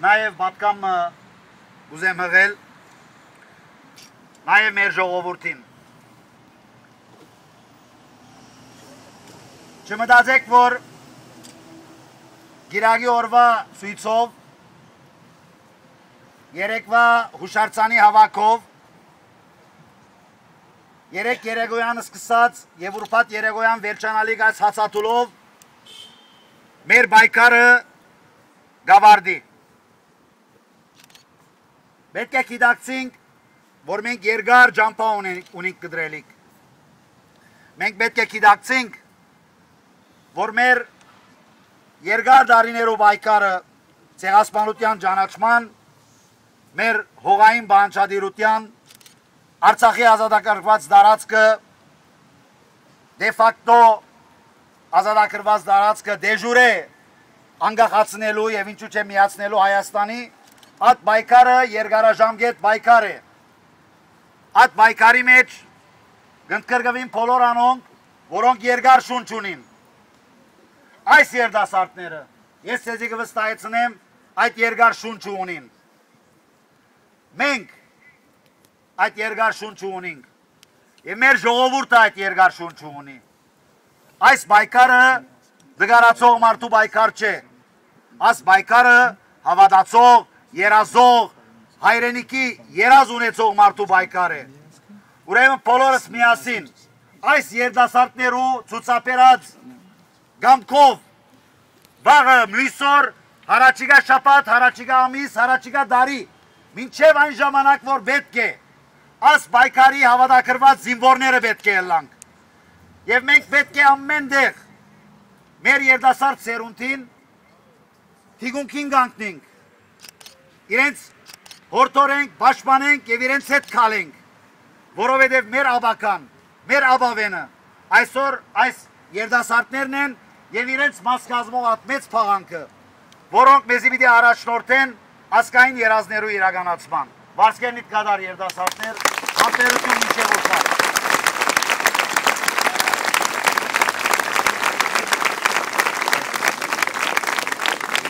նաև պատկամը ուզեմ հղել, նաև մեր ժողովուրդին։ Չմտածեք, որ գիրագի օրվա սույցով, երեկվա հուշարձանի հավաքով, երեք երեգոյան սկսած և ուրբաթ երեգոյան վերջանալիք այս հացատուլով մեր բայկարը գավարդի։ Պետք է գիտակցենք, որ մենք երկար ջամփա ունենք կդրելիք։ Մենք պետք է գիտակցենք, որ մեր երկար դարիներով բայկարը ցեղասպանության ճանաչման, մեր հողային բանջարդիրության, Արցախի ազատագրված տարածքը դե ֆակտո ազատագրված տարածքը դեժուրե անկախացնելու եւ ինչու՞ չէ միացնելու Հայաստանի, այդ բայկարը երկարաժամկետ բայկար է։ Այդ բայկարի մեջ գտնկրվին բոլոր անոնք, որոնք երկար շունչ ունին։ Այս երդասարտները, ես ցեզի կվստահեցնեմ, այդ երկար շունչ ունին։ Մենք այդ երկար շունչ ունենք և մեր ժողովուրդը այդ երկար շունչ ունի։ Այս բայկարը դգարացող մարդու բայկար չէ, այս բայկարը հավատացող, երազող, հայրենիքի երազ ունեցող մարդու բայկար է։ Ուրեմն բոլորս միասին այս երդասարտներու ցուցաբերած գամքով վաղը մյուսօր, հարաճիգա շաբաթ, հարաճիգա ամիս, հարաճիգա դարի, մինչև այն ժամանակ, որ պետք է այս բայկարի հավատագրված զինվորները պետք է ելանք։ Եվ մենք պետք է ամեն տեղ մեր երդասարդ սերունդին թիկունքին կանգնենք, իրենց հորդորենք, պաշտպանենք և իրենց հետ քալենք, որովհետև մեր աբական, մեր աբավենը այսօր այս երդասարտներն են և իրենց մաս կազմող այդ մեծ փաղանքը, որոնք մեզի պիտի առաջնորդեն ազգային երազներու իրականացման։ Վարսկենիտ կադար երդասարտներ, համբերություն մինչև